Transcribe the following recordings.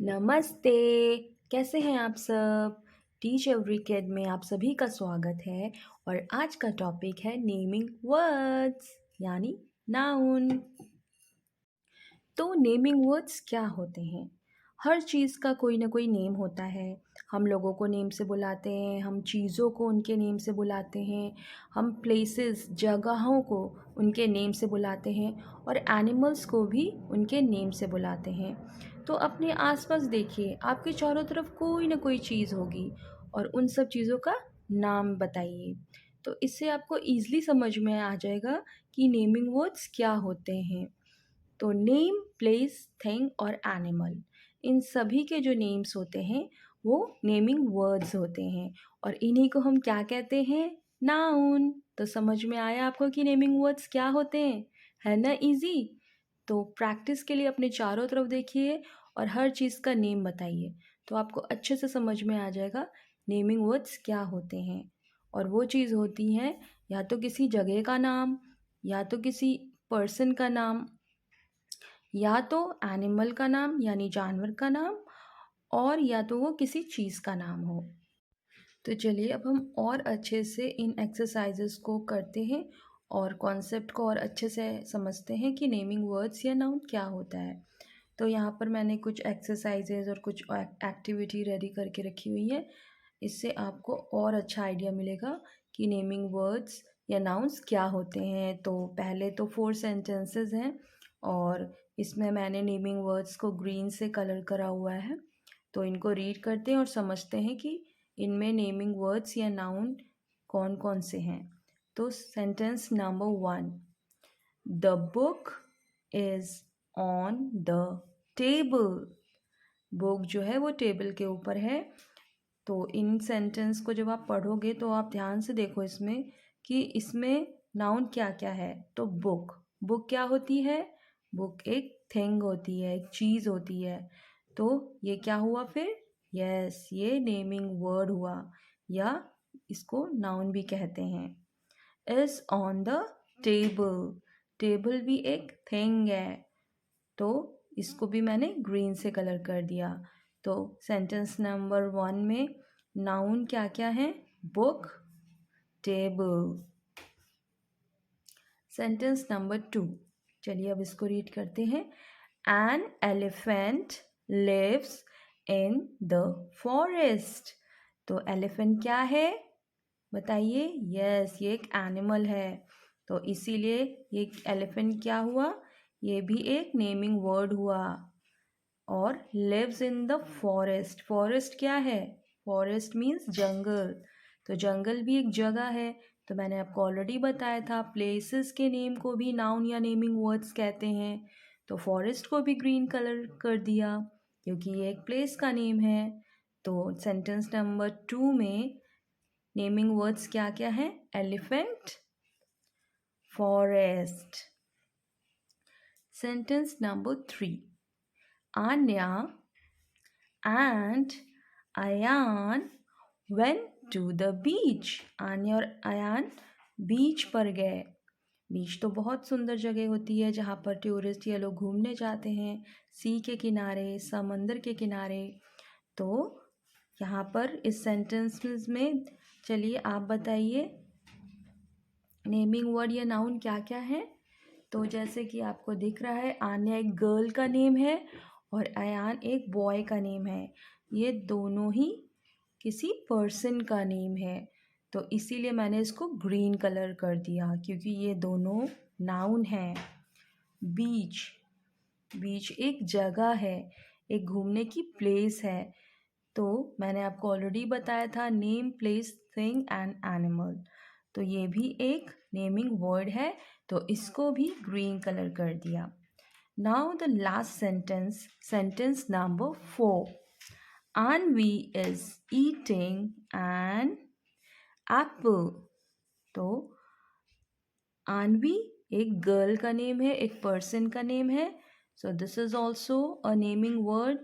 नमस्ते। कैसे हैं आप सब? टीच एवरी किड में आप सभी का स्वागत है। और आज का टॉपिक है नेमिंग वर्ड्स यानी नाउन। तो नेमिंग वर्ड्स क्या होते हैं? हर चीज़ का कोई ना कोई नेम होता है। हम लोगों को नेम से बुलाते हैं, हम चीज़ों को उनके नेम से बुलाते हैं, हम प्लेसेस जगहों को उनके नेम से बुलाते हैं और एनिमल्स को भी उनके नेम से बुलाते हैं। तो अपने आसपास देखिए, आपके चारों तरफ कोई ना कोई चीज़ होगी और उन सब चीज़ों का नाम बताइए। तो इससे आपको ईज़िली समझ में आ जाएगा कि नेमिंग वर्ड्स क्या होते हैं। तो नेम, प्लेस, थिंग और एनिमल, इन सभी के जो नेम्स होते हैं वो नेमिंग वर्ड्स होते हैं और इन्हीं को हम क्या कहते हैं? नाउन। तो समझ में आया आपको कि नेमिंग वर्ड्स क्या होते हैं? है ना इजी? तो प्रैक्टिस के लिए अपने चारों तरफ देखिए और हर चीज़ का नेम बताइए, तो आपको अच्छे से समझ में आ जाएगा नेमिंग वर्ड्स क्या होते हैं। और वो चीज़ होती हैं या तो किसी जगह का नाम, या तो किसी पर्सन का नाम, या तो एनिमल का नाम यानी जानवर का नाम, और या तो वो किसी चीज़ का नाम हो। तो चलिए अब हम और अच्छे से इन एक्सरसाइजेस को करते हैं और कॉन्सेप्ट को और अच्छे से समझते हैं कि नेमिंग वर्ड्स या नाउन क्या होता है। तो यहाँ पर मैंने कुछ एक्सरसाइजेज और कुछ एक्टिविटी रेडी करके रखी हुई है। इससे आपको और अच्छा आइडिया मिलेगा कि नेमिंग वर्ड्स या नाउन्स क्या होते हैं। तो पहले तो 4 सेंटेंसेस हैं और इसमें मैंने नेमिंग वर्ड्स को ग्रीन से कलर करा हुआ है। तो इनको रीड करते हैं और समझते हैं कि इनमें नेमिंग वर्ड्स या नाउन कौन कौन से हैं। तो sentence number 1, the book is on the table. Book जो है वो टेबल के ऊपर है। तो इन सेंटेंस को जब आप पढ़ोगे तो आप ध्यान से देखो इसमें कि इसमें नाउन क्या क्या है। तो बुक, बुक क्या होती है? बुक एक थिंग होती है, एक चीज़ होती है। तो ये क्या हुआ फिर? यस, ये नेमिंग वर्ड हुआ या इसको नाउन भी कहते हैं। Is on the table, table भी एक थिंग है। तो इसको भी मैंने ग्रीन से कलर कर दिया। तो सेंटेंस नंबर 1 में नाउन क्या क्या है? Book, table. सेंटेंस नंबर 2, चलिए अब इसको रीड करते हैं। An elephant lives in the forest. तो एलिफेंट क्या है बताइए? यस, ये एक एनिमल है। तो इसीलिए ये एलिफेंट क्या हुआ? ये भी एक नेमिंग वर्ड हुआ। और lives in the forest, forest क्या है? फॉरेस्ट मीन्स जंगल। तो जंगल भी एक जगह है। तो मैंने आपको ऑलरेडी बताया था प्लेसेस के नेम को भी नाउन या नेमिंग वर्ड्स कहते हैं। तो फॉरेस्ट को भी ग्रीन कलर कर दिया क्योंकि ये एक प्लेस का नेम है। तो सेंटेंस नंबर 2 में नेमिंग वर्ड्स क्या क्या है? Elephant, forest. Sentence number 3, Anya and Ayan went to the beach. Anya और अयान बीच पर गए। बीच तो बहुत सुंदर जगह होती है जहाँ पर टूरिस्ट या लोग घूमने जाते हैं, सी के किनारे, समंदर के किनारे। तो यहाँ पर इस सेंटेंस में चलिए आप बताइए नेमिंग वर्ड या नाउन क्या क्या है। तो जैसे कि आपको दिख रहा है, आन्या एक गर्ल का नेम है और अयान एक बॉय का नेम है। ये दोनों ही किसी पर्सन का नेम है। तो इसीलिए मैंने इसको ग्रीन कलर कर दिया क्योंकि ये दोनों नाउन हैं। बीच, बीच एक जगह है, एक घूमने की प्लेस है। तो मैंने आपको ऑलरेडी बताया था name, place, thing and animal. तो ये भी एक नेमिंग वर्ड है, तो इसको भी ग्रीन कलर कर दिया। Now the last sentence, sentence number 4, Anvi is eating an apple। तो आनवी एक गर्ल का नेम है, एक पर्सन का नेम है। So this is also a naming word.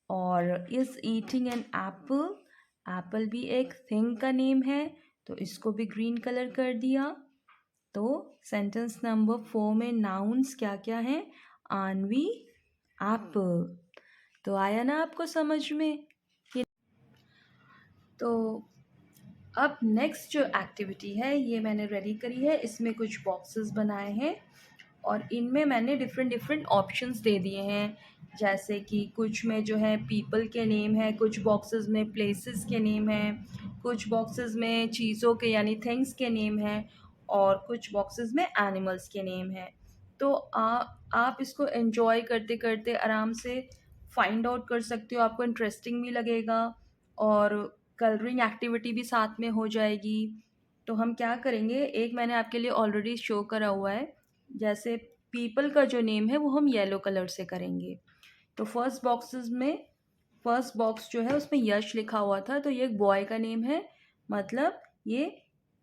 और is eating an apple, apple भी एक थिंग का नेम है, तो इसको भी ग्रीन कलर कर दिया। तो सेंटेंस नंबर 4 में नाउन्स क्या क्या हैं? आनवी, एप्पल। तो आया ना आपको समझ में कि तो अब नेक्स्ट जो एक्टिविटी है ये मैंने रेडी करी है। इसमें कुछ बॉक्सेस बनाए हैं और इनमें मैंने डिफरेंट डिफरेंट ऑप्शंस दे दिए हैं। जैसे कि कुछ में जो है पीपल के नेम है, कुछ बॉक्सेस में प्लेसेस के नेम हैं, कुछ बॉक्सेस में चीज़ों के यानी थिंग्स के नेम हैं और कुछ बॉक्सेस में एनिमल्स के नेम हैं। तो आप इसको एंजॉय करते करते आराम से फाइंड आउट कर सकते हो। आपको इंटरेस्टिंग भी लगेगा और कलरिंग एक्टिविटी भी साथ में हो जाएगी। तो हम क्या करेंगे, एक मैंने आपके लिए ऑलरेडी शो करा हुआ है। जैसे पीपल का जो नेम है वो हम येलो कलर से करेंगे। तो फर्स्ट बॉक्स जो है उसमें यश लिखा हुआ था, तो ये एक बॉय का नेम है, मतलब ये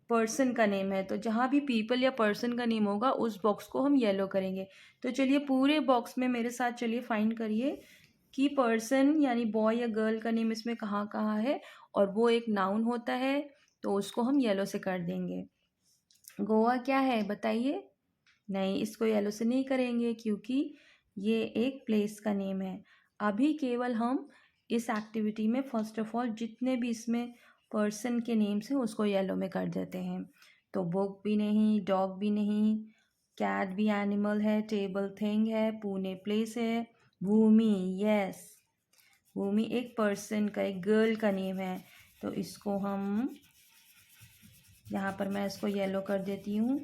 पर्सन का नेम है। तो जहाँ भी पीपल या पर्सन का नेम होगा उस बॉक्स को हम येलो करेंगे। तो चलिए पूरे बॉक्स में मेरे साथ चलिए फाइंड करिए कि पर्सन यानी बॉय या गर्ल का नेम इसमें कहाँ कहाँ है और वो एक नाउन होता है, तो उसको हम येलो से कर देंगे। गोवा क्या है बताइए? नहीं, इसको येलो से नहीं करेंगे क्योंकि ये एक प्लेस का नेम है। अभी केवल हम इस एक्टिविटी में फर्स्ट ऑफ ऑल जितने भी इसमें पर्सन के नेम्स हैं उसको येलो में कर देते हैं। तो बुक भी नहीं, डॉग भी नहीं, कैट भी एनिमल है, टेबल थिंग है, पुणे प्लेस है, भूमि यस, भूमि एक पर्सन का, एक गर्ल का नेम है। तो इसको हम यहाँ पर मैं इसको येलो कर देती हूँ।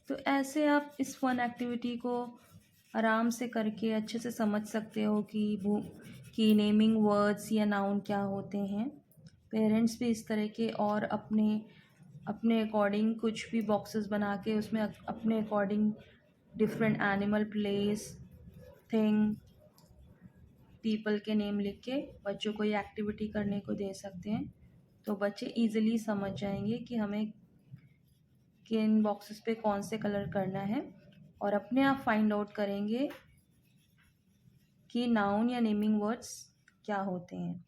तो ऐसे आप इस फन एक्टिविटी को आराम से करके अच्छे से समझ सकते हो कि नेमिंग वर्ड्स या नाउन क्या होते हैं। पेरेंट्स भी इस तरह के और अपने अपने अकॉर्डिंग कुछ भी बॉक्सेस बना के उसमें अपने according different animal, place, thing, people के नेम लिख के बच्चों को ये एक्टिविटी करने को दे सकते हैं। तो बच्चे इजीली समझ जाएंगे कि हमें किन बॉक्सेस पे कौन से कलर करना है और अपने आप फाइंड आउट करेंगे कि नाउन या नेमिंग वर्ड्स क्या होते हैं।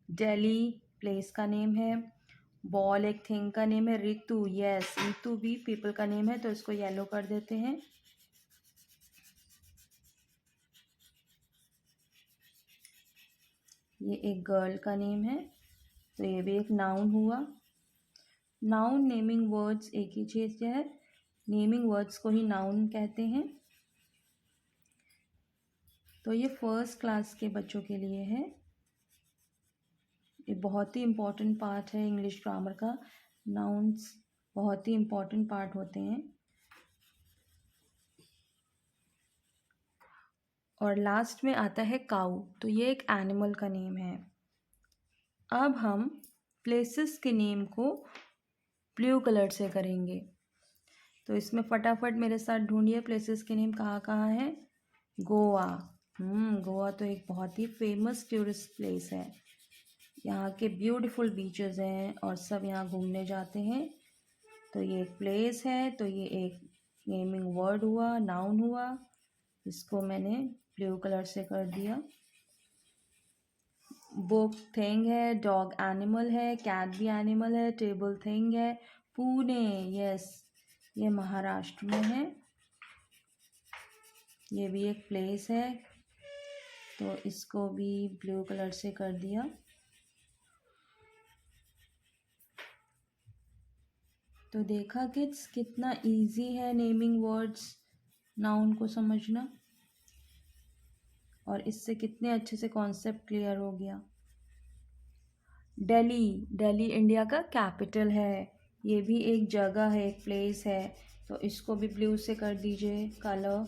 दिल्ली प्लेस का नेम है, बॉल एक थिंग का नेम है, ऋतु यस, ऋतु भी पीपल का नेम है, तो इसको येलो कर देते हैं। ये एक गर्ल का नेम है, तो ये भी एक नाउन हुआ। नाउन नेमिंग वर्ड्स एक ही चीज़ है, नेमिंग वर्ड्स को ही नाउन कहते हैं। तो ये फर्स्ट क्लास के बच्चों के लिए है। ये बहुत ही इम्पोर्टेंट पार्ट है इंग्लिश ग्रामर का। नाउन्स बहुत ही इम्पोर्टेंट पार्ट होते हैं। और लास्ट में आता है काऊ, तो ये एक एनिमल का नेम है। अब हम प्लेसेस के नेम को ब्लू कलर से करेंगे। तो इसमें फटाफट मेरे साथ ढूंढिए प्लेसेस के नेम कहाँ कहाँ है। गोवा, गोवा तो एक बहुत ही फेमस टूरिस्ट प्लेस है। यहाँ के ब्यूटीफुल बीचेस हैं और सब यहाँ घूमने जाते हैं। तो ये एक प्लेस है, तो ये एक नेमिंग वर्ड हुआ, नाउन हुआ। इसको मैंने ब्लू कलर से कर दिया। बुक थिंग है, डॉग एनिमल है, कैट भी एनिमल है, टेबल थिंग है, पुणे यस, ये महाराष्ट्र में है, ये भी एक प्लेस है, तो इसको भी ब्लू कलर से कर दिया। तो देखा किड्स कितना इजी है नेमिंग वर्ड्स, नाउन को समझना, और इससे कितने अच्छे से कॉन्सेप्ट क्लियर हो गया। दिल्ली, दिल्ली इंडिया का कैपिटल है, ये भी एक जगह है, एक प्लेस है, तो इसको भी ब्लू से कर दीजिए कलर।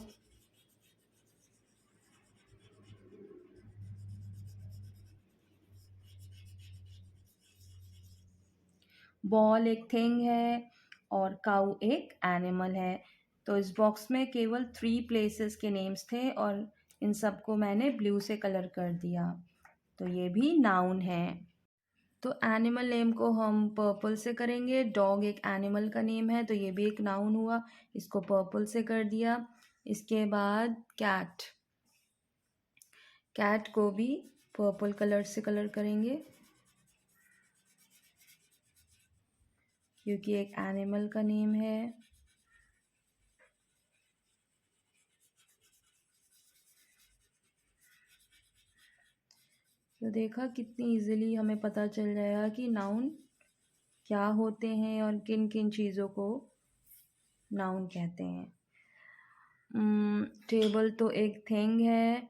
बॉल एक थिंग है और काऊ एक एनिमल है। तो इस बॉक्स में केवल 3 प्लेसेस के नेम्स थे और इन सबको मैंने ब्लू से कलर कर दिया, तो ये भी नाउन है। तो एनिमल नेम को हम पर्पल से करेंगे। डॉग एक एनिमल का नेम है, तो ये भी एक नाउन हुआ, इसको पर्पल से कर दिया। इसके बाद कैट, कैट को भी पर्पल कलर से कलर करेंगे क्योंकि एक एनिमल का नेम है। तो देखा कितनी इजीली हमें पता चल जाएगा कि नाउन क्या होते हैं और किन किन चीज़ों को नाउन कहते हैं। टेबल तो एक थिंग है,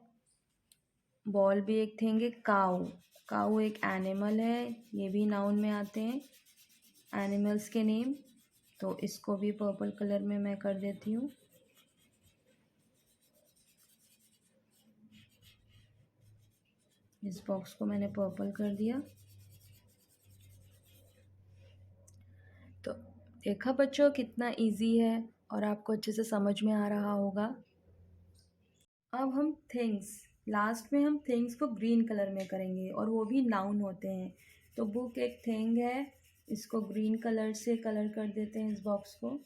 बॉल भी एक थिंग है। काऊ, काऊ एक एनिमल है, ये भी नाउन में आते हैं एनिमल्स के नेम। तो इसको भी पर्पल कलर में मैं कर देती हूँ। इस बॉक्स को मैंने पर्पल कर दिया। तो देखा बच्चों कितना इजी है और आपको अच्छे से समझ में आ रहा होगा। अब हम थिंग्स, लास्ट में हम थिंग्स को ग्रीन कलर में करेंगे और वो भी नाउन होते हैं। तो बुक एक थिंग है, इसको ग्रीन कलर से कलर कर देते हैं इस बॉक्स को।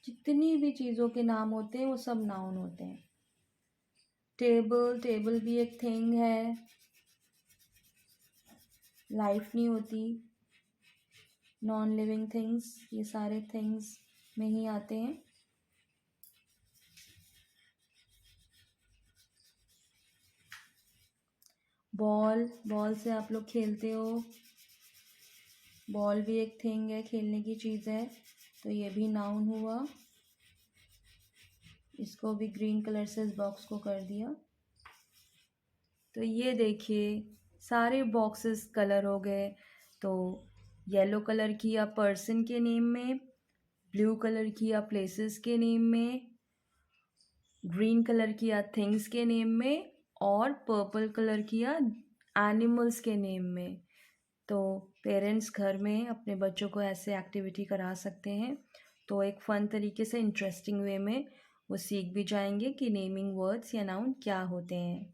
जितनी भी चीज़ों के नाम होते हैं वो सब नाउन होते हैं। टेबल, टेबल भी एक थिंग है, लाइफ नहीं होती। नॉन लिविंग थिंग्स, ये सारे थिंग्स में ही आते हैं। बॉल, बॉल से आप लोग खेलते हो, बॉल भी एक थिंग है, खेलने की चीज़ है। तो ये भी नाउन हुआ। इसको भी ग्रीन कलर से इस बॉक्स को कर दिया। तो ये देखिए सारे बॉक्सेस कलर हो गए। तो येलो कलर किया पर्सन के नेम में, ब्लू कलर किया प्लेसेस के नेम में, ग्रीन कलर किया थिंग्स के नेम में और पर्पल कलर किया एनिमल्स के नेम में। तो पेरेंट्स घर में अपने बच्चों को ऐसे एक्टिविटी करा सकते हैं। तो एक फ़न तरीके से इंटरेस्टिंग वे में वो सीख भी जाएंगे कि नेमिंग वर्ड्स या नाउन क्या होते हैं।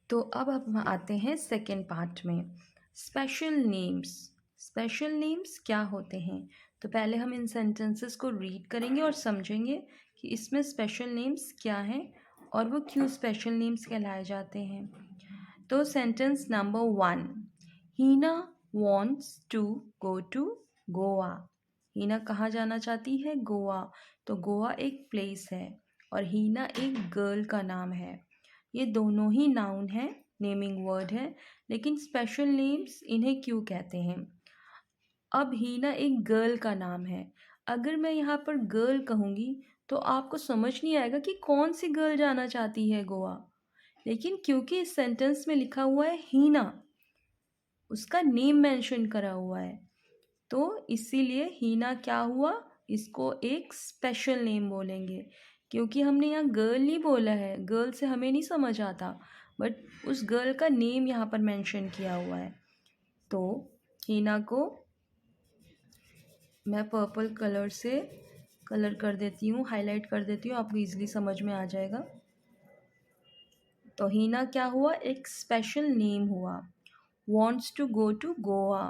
तो अब हम आते हैं सेकेंड पार्ट में, स्पेशल नेम्स। स्पेशल नेम्स क्या होते हैं? तो पहले हम इन सेंटेंसेस को रीड करेंगे और समझेंगे कि इसमें स्पेशल नेम्स क्या हैं और वो क्यों स्पेशल नेम्स कहलाए जाते हैं। तो sentence number 1, Heena wants to go to Goa. Heena कहाँ जाना चाहती है? गोवा। तो गोवा एक प्लेस है और हीना एक गर्ल का नाम है। ये दोनों ही नाउन है, नेमिंग वर्ड है, लेकिन स्पेशल नेम्स इन्हें क्यों कहते हैं? अब हीना एक गर्ल का नाम है। अगर मैं यहाँ पर गर्ल कहूँगी तो आपको समझ नहीं आएगा कि कौन सी गर्ल जाना चाहती है गोवा। लेकिन क्योंकि इस सेंटेंस में लिखा हुआ है हीना, उसका नेम मेंशन करा हुआ है, तो इसीलिए हीना क्या हुआ, इसको एक स्पेशल नेम बोलेंगे। क्योंकि हमने यहाँ गर्ल नहीं बोला है, गर्ल से हमें नहीं समझ आता, बट उस गर्ल का नेम यहाँ पर मेंशन किया हुआ है। तो हीना को मैं पर्पल कलर से कलर कर देती हूँ, हाईलाइट कर देती हूँ, आपको ईजिली समझ में आ जाएगा। तो हीना क्या हुआ, एक स्पेशल नेम हुआ। Wants to go to Goa,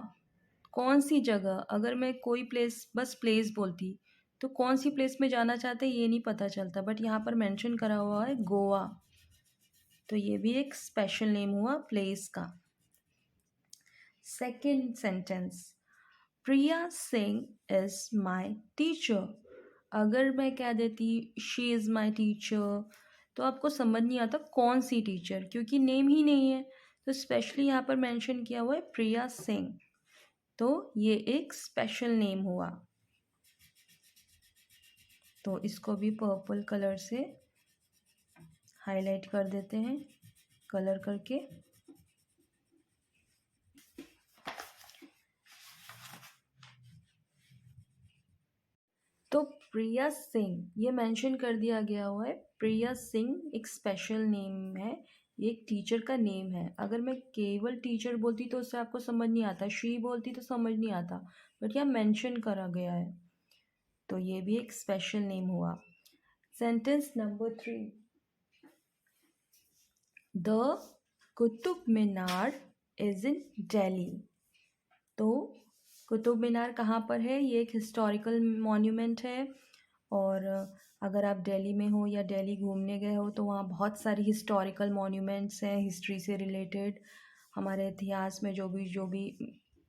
कौन सी जगह? अगर मैं कोई प्लेस, बस प्लेस बोलती तो कौन सी प्लेस में जाना चाहते ये नहीं पता चलता, बट यहाँ पर मेंशन करा हुआ है गोवा। तो ये भी एक स्पेशल नेम हुआ प्लेस का। Second sentence, Priya Singh is my teacher. अगर मैं कह देती शी इज़ माई टीचर तो आपको समझ नहीं आता कौन सी टीचर, क्योंकि नेम ही नहीं है। तो स्पेशली यहाँ पर मेंशन किया हुआ है प्रिया सिंह, तो ये एक स्पेशल नेम हुआ। तो इसको भी पर्पल कलर से हाईलाइट कर देते हैं, कलर करके। तो प्रिया सिंह ये मेंशन कर दिया गया हुआ है। प्रिया सिंह एक स्पेशल नेम है, ये एक टीचर का नेम है। अगर मैं केवल टीचर बोलती तो उससे आपको समझ नहीं आता, शी बोलती तो समझ नहीं आता, बट यहाँ मेंशन करा गया है, तो ये भी एक स्पेशल नेम हुआ। Sentence number 3, the Qutub Minar is in Delhi. तो कुतुब मीनार कहाँ पर है? ये एक हिस्टोरिकल मॉन्यूमेंट है, और अगर आप दिल्ली में हो या दिल्ली घूमने गए हो तो वहाँ बहुत सारी हिस्टोरिकल मॉन्यूमेंट्स हैं, हिस्ट्री से रिलेटेड। हमारे इतिहास में जो भी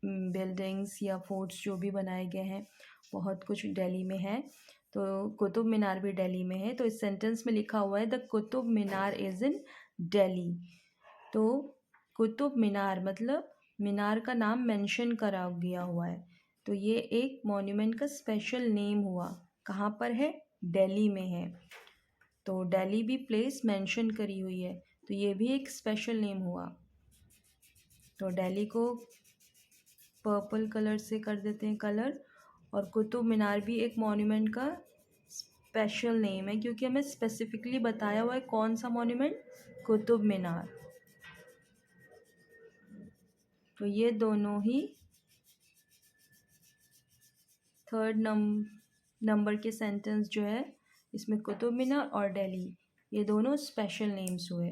बिल्डिंग्स या फोर्ट्स जो भी बनाए गए हैं, बहुत कुछ दिल्ली में है। तो कुतुब मीनार भी दिल्ली में है। तो इस सेंटेंस में लिखा हुआ है the Qutub Minar is in Delhi. तो कुतुब मीनार मतलब मीनार का नाम मेंशन करा गया हुआ है। तो ये एक मॉन्यूमेंट का स्पेशल नेम हुआ। कहाँ पर है? दिल्ली में है। तो दिल्ली भी प्लेस मेंशन करी हुई है, तो ये भी एक स्पेशल नेम हुआ। तो दिल्ली को पर्पल कलर से कर देते हैं कलर। और कुतुब मीनार भी एक मॉन्यूमेंट का स्पेशल नेम है, क्योंकि हमें स्पेसिफिकली बताया हुआ है कौन सा मॉन्यूमेंट, कुतुब मीनार। तो ये दोनों ही थर्ड नंबर के सेंटेंस जो है इसमें कुतुब मीनार और दिल्ली, ये दोनों स्पेशल नेम्स हुए।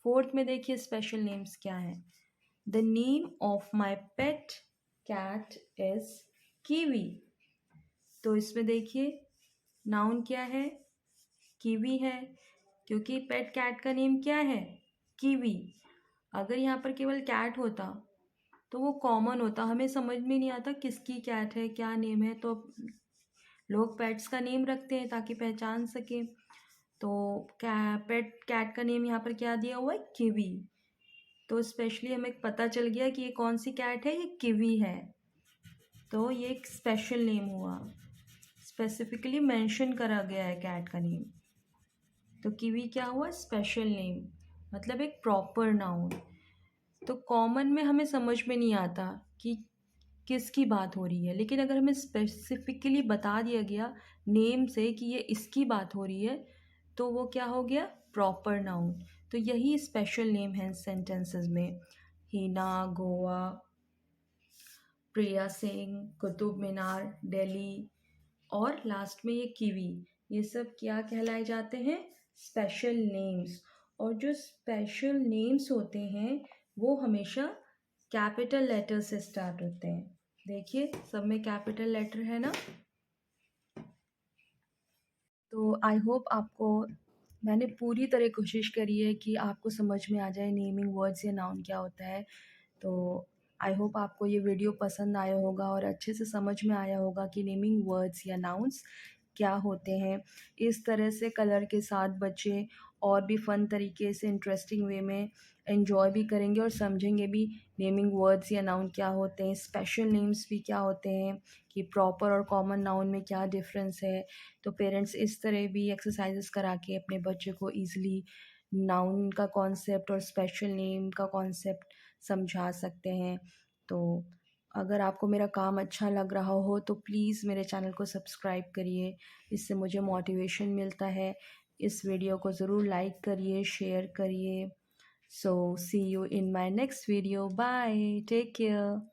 फोर्थ में देखिए स्पेशल नेम्स क्या हैं। The name of my pet cat is Kiwi. तो इसमें देखिए नाउन क्या है? कीवी है, क्योंकि पेट कैट का नेम क्या है? कीवी। अगर यहाँ पर केवल कैट होता तो वो कॉमन होता, हमें समझ में नहीं आता किसकी कैट है, क्या नेम है। तो लोग पेट्स का नेम रखते हैं ताकि पहचान सकें। तो पेट कैट का नेम यहाँ पर क्या दिया हुआ है? कीवी। तो स्पेशली हमें पता चल गया कि ये कौन सी कैट है, ये कीवी है। तो ये एक स्पेशल नेम हुआ, स्पेसिफिकली मेंशन करा गया है कैट का नेम। तो कीवी क्या हुआ? स्पेशल नेम, मतलब एक प्रॉपर नाउन। तो कॉमन में हमें समझ में नहीं आता कि किसकी बात हो रही है, लेकिन अगर हमें स्पेसिफिकली बता दिया गया नेम से कि ये इसकी बात हो रही है, तो वो क्या हो गया? Proper noun. तो यही स्पेशल नेम है सेंटेंसेस में। हीना, गोवा, प्रिया सिंह, कुतुब मीनार, दिल्ली और लास्ट में ये कीवी, ये सब क्या कहलाए जाते हैं? Special names. और जो स्पेशल नेम्स होते हैं वो हमेशा कैपिटल लेटर से स्टार्ट होते हैं। देखिए सब में कैपिटल लेटर है ना। तो आई होप आपको मैंने पूरी तरह कोशिश करी है कि आपको समझ में आ जाए नेमिंग वर्ड्स या नाउन क्या होता है। तो आई होप आपको ये वीडियो पसंद आया होगा और अच्छे से समझ में आया होगा कि नेमिंग वर्ड्स या नाउन्स क्या होते हैं। इस तरह से कलर के साथ बच्चे और भी फ़न तरीके से इंटरेस्टिंग वे में एंजॉय भी करेंगे और समझेंगे भी नेमिंग वर्ड्स या नाउन क्या होते हैं, स्पेशल नेम्स भी क्या होते हैं, कि प्रॉपर और कॉमन नाउन में क्या डिफरेंस है। तो पेरेंट्स इस तरह भी एक्सरसाइजेस करा के अपने बच्चे को ईज़िली नाउन का कॉन्सेप्ट और स्पेशल नेम का कॉन्सेप्ट समझा सकते हैं। तो अगर आपको मेरा काम अच्छा लग रहा हो तो प्लीज़ मेरे चैनल को सब्सक्राइब करिए, इससे मुझे मोटिवेशन मिलता है। इस वीडियो को ज़रूर लाइक करिए, शेयर करिए। So see you in my next video. Bye, take care.